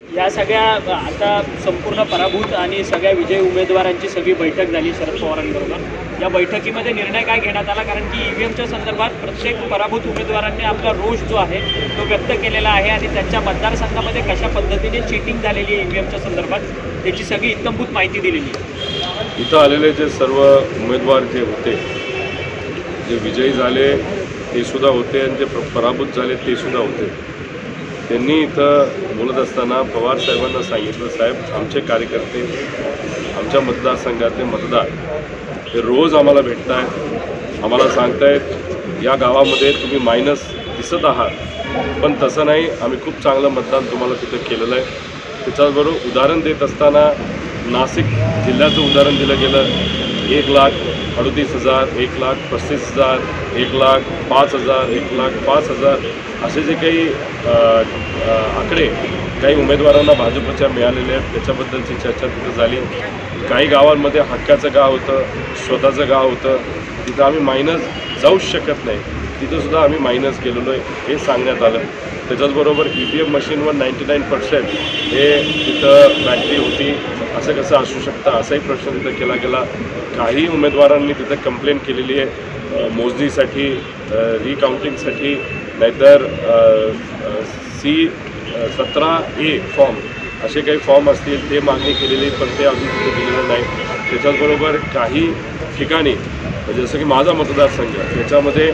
या सगळ्या आता संपूर्ण पराभूत आणि सगळ्या विजयी उमेदवारांची सगळी बैठक झाली शरद पवारांबरोबर। या बैठकीमध्ये निर्णय काय घेण्यात आला, कारण की ईव्हीएमच्या संदर्भात प्रत्येक पराभूत उमेदवारांनी आपला रोष जो आहे तो व्यक्त केलेला आहे आणि त्यांच्या मतदारसंघामध्ये कशा पद्धतीने चीटिंग झालेली आहे ईव्हीएमच्या संदर्भात त्याची सगळी इत्थंभूत माहिती दिलेली आहे। इथं आलेले जे सर्व उमेदवार जे होते, जे विजयी झाले ते सुद्धा होते आणि जे पराभूत झाले ते सुद्धा होते, त्यांनी इथं बोलत असताना पवार साहेबांना सांगितलं, साहेब आमचे कार्यकर्ते, आमच्या मतदारसंघातले मतदार हे रोज आम्हाला भेटत आहेत, आम्हाला सांगतायत या गावामध्ये तुम्ही मायनस दिसत आहात, पण तसं नाही, आम्ही खूप चांगलं मतदान तुम्हाला तिथं केलेलं आहे। त्याच्याबरोबर उदाहरण देत असताना नाशिक जिल्ह्याचं उदाहरण दिलं गेलं, 1,38,000, 1,35,000, 1,05,000, 1,05,000 असे जे काही आकडे काही उमेदवारांना भाजपच्या मिळालेले आहेत त्याच्याबद्दलची चर्चा तिथं झाली। काही गावांमध्ये हक्काचं गाव होतं, स्वतःचं गाव होतं, तिथं आम्ही मायनस जाऊच शकत नाही, तिथंसुद्धा आम्ही मायनस गेलेलो आहे हे सांगण्यात आलं। त्याच्याचबरोबर EVM मशीनवर 99% हे तिथं बॅटरी होती, असं कसं असू शकतं असाही प्रश्न तिथं केला गेला। काही उमेदवारांनी तिथं कंप्लेंट केलेली आहे मोजणीसाठी, रिकाउंटिंगसाठी, नाहीतर C17A फॉर्म असे काही फॉर्म असतील ते मागणी केलेली, पण ते अजून तिथे दिलेलं नाही। त्याच्याचबरोबर काही ठिकाणी जसं की माझा मतदारसंघ याच्यामध्ये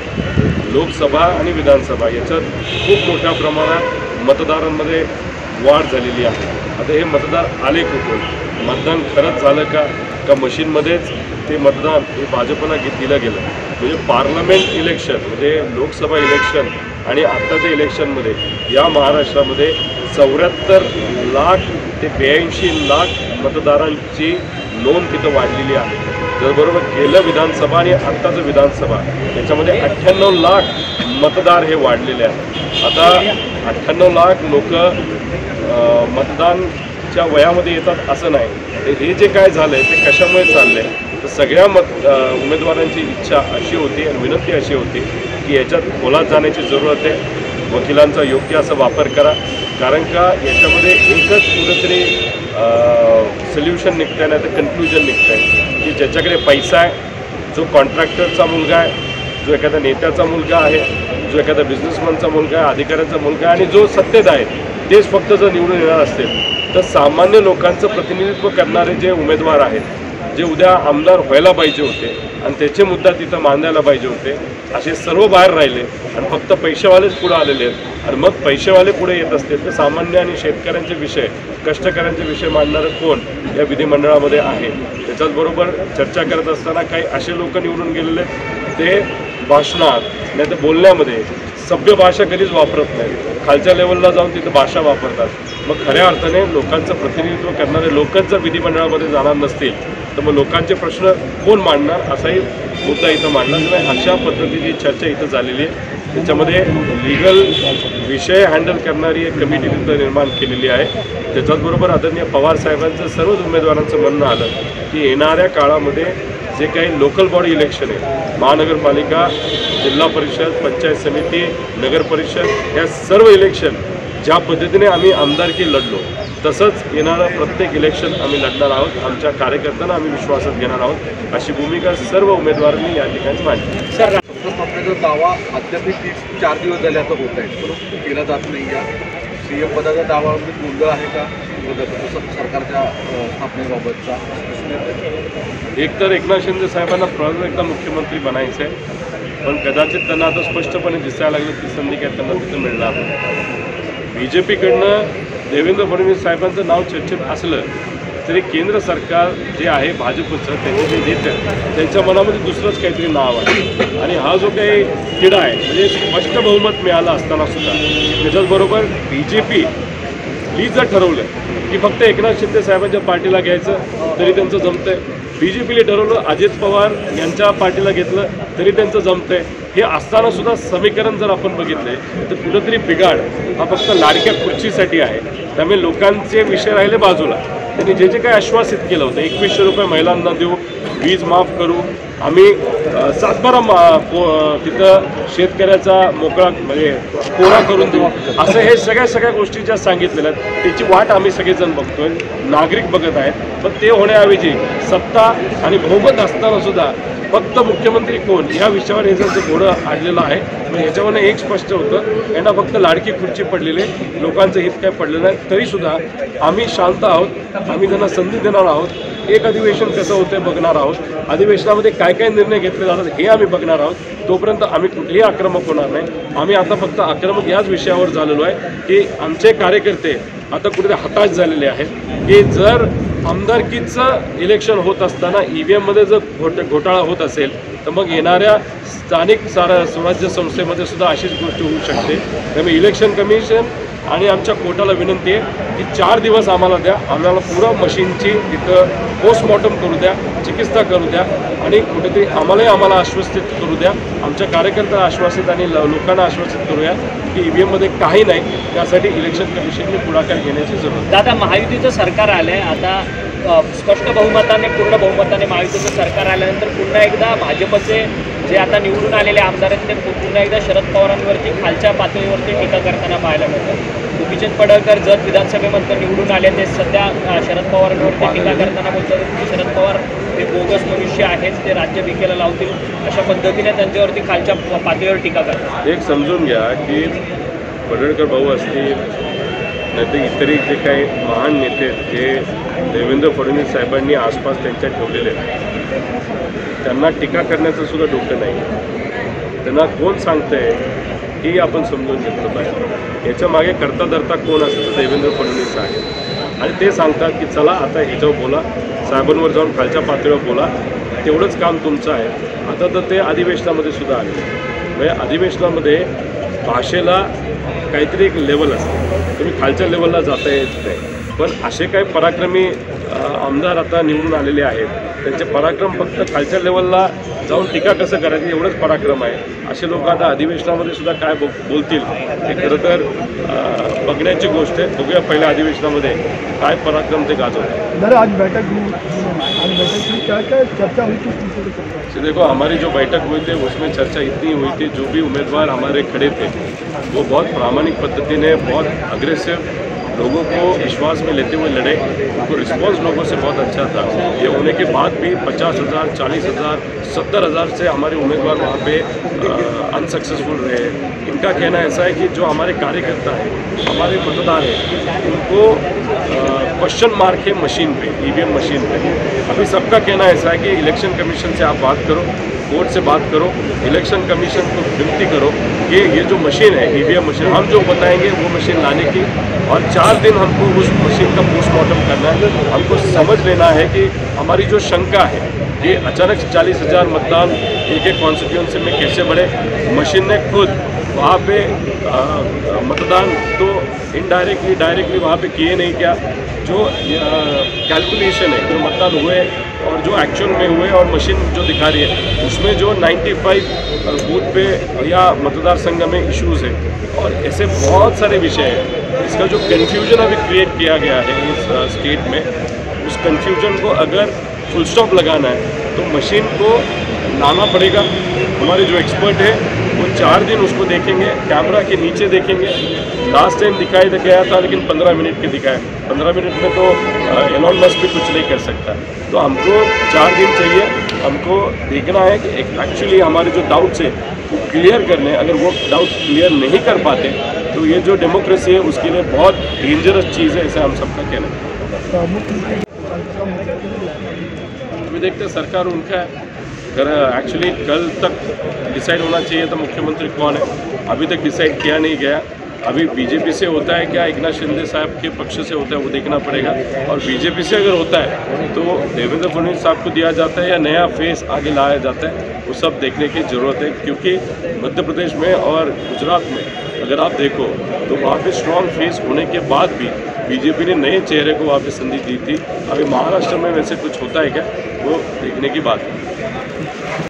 लोकसभा आणि विधानसभा याच्यात खूप मोठ्या प्रमाणात मतदारांमध्ये वाढ झालेली आहे। आता हे मतदार आले कुठून, मतदान खरंच झालं का मशीनमध्येच ते मतदान हे भाजपला दिलं गेलं। म्हणजे पार्लमेंट इलेक्शन म्हणजे लोकसभा इलेक्शन आणि आत्ताच्या इलेक्शनमध्ये या महाराष्ट्रामध्ये 74 लाख ते 82 लाख मतदारांची नोंद तिथं वाढलेली आहे। त्याचबरोबर गेलं विधानसभा आणि आत्ताचं विधानसभा त्याच्यामध्ये 98 लाख मतदार हे वाढलेले आहेत। आता 98 लाख लोक मतदानच्या वयामध्ये येतात असं नाही, हे जे काय झालं आहे ते कशामुळे चाललं आहे, तर सगळ्या उमेदवारांची इच्छा अशी होती आणि विनंती अशी होती की याच्यात खोलात जाण्याची जरूरत आहे, वकिलांचा योग्य असा वापर करा, कारण का याच्यामध्ये एकच कुठंतरी सोल्युशन निघतं आहे, नाही तर कन्क्लुजन निघतं आहे की ज्याच्याकडे पैसा आहे, जो कॉन्ट्रॅक्टरचा मुलगा आहे, जो एखाद्या नेत्याचा मुलगा आहे, जो एखाद्या बिझनेसमॅनचा मुलगा आहे, अधिकाऱ्यांचा मुलगा आहे आणि जो सत्तेत आहे, तेच फक्त जर निवडून येणार असतील तर सामान्य लोकांचं प्रतिनिधित्व करणारे जे उमेदवार आहेत, जे उद्या आमदार व्हायला पाहिजे होते आणि त्याचे मुद्दा तिथं मांडायला पाहिजे होते, असे सर्व बाहेर राहिले आणि फक्त पैसेवालेच पुढे आलेले आहेत। आणि मग पैसेवाले पुढे येत असतील तर सामान्य आणि शेतकऱ्यांचे विषय, कष्टकऱ्यांचे विषय मांडणारं कोण या विधिमंडळामध्ये आहे। त्याच्याचबरोबर चर्चा करत असताना काही असे लोक निवडून गेलेले ते भाषणात नाही तर बोलण्यामध्ये सभ्य भाषा कधीच वापरत नाही, खालच्या लेवलला जाऊन तिथं भाषा वापरतात। मग खऱ्या अर्थाने लोकांचं प्रतिनिधित्व करणारे लोकच जर विधिमंडळामध्ये जाणार नसतील तर मग लोकांचे प्रश्न कोण मांडणार असाही मुद्दा इथं मांडला। त्यामुळे अशा पद्धतीची चर्चा इथं झालेली आहे। त्याच्यामध्ये लिगल विषय हँडल करणारी एक कमिटी तिथं निर्माण केलेली आहे। त्याच्याचबरोबर आदरणीय पवार साहेबांचं सर्वच उमेदवारांचं म्हणणं आलं की येणाऱ्या काळामध्ये जे काही लोकल बॉडी इलेक्शन आहे, महानगरपालिका, जिल्हा परिषद, पंचायत समिती, नगर परिषद या सर्व इलेक्शन ज्या पद्धतीने आम्ही आमदारकी लढलो तसंच येणारं प्रत्येक इलेक्शन आम्ही लढणार आहोत, आमच्या कार्यकर्त्यांना आम्ही विश्वासात घेणार आहोत, अशी भूमिका सर्व उमेदवारांनी या ठिकाणी मांडली। सर, आपल्याचा दावा अद्याप 4 दिवस झाले आता होत आहे, परंतु केला जात नाही। या CM पदाचा दावा गोंधळ आहे का सरकारच्या स्थापनेबाबतचा? एकतर एकनाथ शिंदे साहेबांना परत एकदा मुख्यमंत्री बनायचं आहे, पण कदाचित त्यांना आता स्पष्टपणे दिसायला लागलं ती संधी काय त्यांना तिथं मिळणार नाही। BJPकडनं देवेंद्र फडणवीस साहेबांचं नाव चर्चेत असलं तरी केंद्र सरकार जे आहे भाजपचं, त्यांचे जे नेते त्यांच्या मनामध्ये दुसरंच काहीतरी नाव आहे आणि हा जो काही तिढा आहे म्हणजे स्पष्ट बहुमत मिळालं असताना सुद्धा त्याच्याचबरोबर BJPनी जर ठरवलं की फक्त एकनाथ शिंदे साहेबांच्या पार्टीला घ्यायचं तरी त्यांचं जमतंय, BJPने ठरवलं अजित पवार यांच्या पार्टीला घेतलं तरी त्यांचं जमतंय, हे असताना सुद्धा समीकरण जर आपण बघितले तर कुठंतरी बिघाड हा फक्त लाडक्या खुर्चीसाठी आहे। त्यामुळे लोकांचे विषय राहिले बाजूला, त्यांनी जे जे काही आश्वासित केलं होतं 2100 रुपये महिलांना देऊ, वीज माफ करू, आम्ही तिथं शेतकऱ्याचा मोकळा म्हणजे कोरा करून देऊ असं हे सगळ्या गोष्टी ज्या सांगितलेल्या आहेत त्याची वाट आम्ही सगळेजण बघतोय, नागरिक बघत आहेत. पण ते होण्याऐवजी सत्ता आणि बहुमत असताना सुद्धा फक्त मुख्यमंत्री कोण या विषयावर हे जर घोडं आडलेलं आहे. पण याच्यावरनं एक स्पष्ट होतं, यांना फक्त लाडकी खुर्ची पडलेली, लोकांचं हित काय पडलेलं नाही. तरीसुद्धा आम्ही शांत आहोत, आम्ही त्यांना संधी देणार आहोत. एक अधिवेशन कसं होतं बघणार आहोत, अधिवेशनामध्ये काय काय निर्णय घेतले जातात हे आम्ही बघणार आहोत. तोपर्यंत आम्ही कुठेही आक्रमक होणार नाही. आम्ही आता फक्त आक्रमक याच विषयावर झालेलो आहे की आमचे कार्यकर्ते आता कुठेतरी हताश झालेले आहेत की जर आमदारकीचं इलेक्शन होत असताना EVMमध्ये जर घोटाळा होत असेल तर मग येणाऱ्या स्थानिक स्वराज्य संस्थेमध्ये सुद्धा अशीच गोष्ट होऊ शकते. त्यामुळे इलेक्शन कमिशन आणि आमच्या कोर्टाला विनंती आहे की 4 दिवस आम्हाला द्या, आम्हाला पुरा मशीनची तिथं पोस्टमॉर्टम करू द्या, चिकित्सा करू द्या आणि कुठेतरी आम्हाला आश्वस्तित करू द्या, आमच्या कार्यकर्त्यांना आश्वासित आणि लोकांना आश्वासित करूया की EVMमध्ये काही नाही. त्यासाठी इलेक्शन कमिशनने पुढाकार घेण्याची जरूरत आहे. दादा, महायुतीचं सरकार आलं आहे आता, स्पष्ट बहुमताने पूर्ण बहुमताने महायुतीचं सरकार आल्यानंतर पुन्हा एकदा भाजपचे जे आता निवडून आलेले आमदार आहेत ते पुन्हा एकदा शरद पवारांवरती खालच्या पातळीवरती टीका करताना पाहायला मिळतं. गोपीचंद पडळकर जत विधानसभेमधून निवडून आले ते सध्या शरद पवारांवरती टीका करताना बोलतात की शरद पवार हे बोगस मनुष्य आहेत, ते राज्य विकेला लावतील, अशा पद्धतीने त्यांच्यावरती खालच्या पातळीवर टीका करतात. एक समजून घ्या की पडळकर भाऊ असतील नाहीतर इतरही जे काही महान नेते जे देवेंद्र फडणवीस साहेबांनी आसपास त्यांच्या ठेवलेले आहेत त्यांना टीका करण्याचं सुद्धा डोकं नाही. त्यांना कोण सांगतंय ही आपण समजून घेतलं पाहिजे. याच्या मागे करता धरता कोण असतं तर देवेंद्र फडणवीस आहे आणि ते सांगतात की चला आता ह्याच्यावर बोला, साहेबांवर जाऊन खालच्या पातळीवर बोला, तेवढंच काम तुमचं आहे. आता तर ते अधिवेशनामध्ये सुद्धा आले म्हणजे अधिवेशनामध्ये भाषेला काहीतरी एक लेवल असते, तुम्ही खालच्या लेवलला जाता येत नाही. पण असे काही पराक्रमी आमदार आता निवडून आलेले आहेत, त्यांचे पराक्रम फक्त खालच्या लेवलला जाऊन टीका कसं करायचं एवढंच पराक्रम आहे. असे लोक आता अधिवेशनामध्ये सुद्धा काय बोलतील हे खरं तर बघण्याची गोष्ट आहे. बघूया पहिल्या अधिवेशनामध्ये काय पराक्रम ते गाजवतात. आज बैठक में क्या चर्चा हुई थी? देखो, हमारी जो बैठक हुई थी उसमें चर्चा इतनी हुई थी, जो भी उम्मीदवार हमारे खड़े थे वो बहुत प्रामाणिक पद्धति ने बहुत अग्रेसिव लोगों को विश्वास में लेते हुए लड़े. उनको रिस्पॉन्स लोगों से बहुत अच्छा था. ये होने के बाद भी 50,000, 40,000, 70,000 से हमारे उम्मीदवार वहाँ पे अनसक्सेसफुल रहे. इनका कहना ऐसा है कि जो हमारे कार्यकर्ता हैं, हमारे मतदार हैं, उनको क्वेश्चन मार्क है मशीन पे, EVM मशीन पे. अभी सबका कहना ऐसा है कि इलेक्शन कमीशन से आप बात करो, कोर्ट से बात करो, इलेक्शन कमीशन को विनती करो कि ये जो मशीन है EVM मशीन, हम जो बताएंगे वो मशीन लाने की और 4 दिन हमको उस मशीन का पोस्टमार्टम करना है. हमको समझ लेना है कि हमारी जो शंका है कि अचानक 40,000 मतदान एक कॉन्स्टिट्यूंसी में कैसे बढ़े. मशीन ने खुद वहाँ पे मतदान तो इनडायरेक्टली डायरेक्टली वहाँ पे किए नहीं. क्या जो कैलकुलेशन है, जो मतदान हुए और जो एक्चुअल में हुए और मशीन जो दिखा रही है उसमें जो 95 बूथ पे या मतदार संघ में इश्यूज़ है और ऐसे बहुत सारे विषय हैं. इसका जो कन्फ्यूजन अभी क्रिएट किया गया है इस स्टेट में, उस कन्फ्यूजन को अगर फुल स्टॉप लगाना है तो मशीन को लाना पड़ेगा. हमारे जो एक्सपर्ट है वो 4 दिन उसको देखेंगे, कैमरा के नीचे देखेंगे. लास्ट टाइम दिखाई गया था लेकिन 15 मिनट के दिखाया. 15 मिनट में तो एलॉन मस्क भी कुछ नहीं कर सकता. तो हमको 4 दिन चाहिए. हमको देखना है कि एक्चुअली हमारे जो डाउट्स है वो क्लियर करने. अगर वो डाउट्स क्लियर नहीं कर पाते तो ये जो डेमोक्रेसी है उसके लिए बहुत डेंजरस चीज़ है, ऐसे हम सबका कहना है. अभी देखते हैं, सरकार उनका है. अगर एक्चुअली कल तक डिसाइड होना चाहिए था मुख्यमंत्री कौन है, अभी तक डिसाइड किया नहीं गया. अभी बीजेपी से होता है क्या एकनाथ शिंदे साहब के पक्ष से होता है वो देखना पड़ेगा. और बीजेपी से अगर होता है तो देवेंद्र फडणवीस साहब को दिया जाता है या नया फेस आगे लाया जाता है, वो सब देखने की ज़रूरत है. क्योंकि मध्य प्रदेश में और गुजरात में अगर आप देखो तो वहाँ पे स्ट्रॉन्ग फेस होने के बाद भी बीजेपी ने नए चेहरे को वहाँ पे संधि दी थी. अभी महाराष्ट्र में वैसे कुछ होता है क्या, वो देखने की बात है.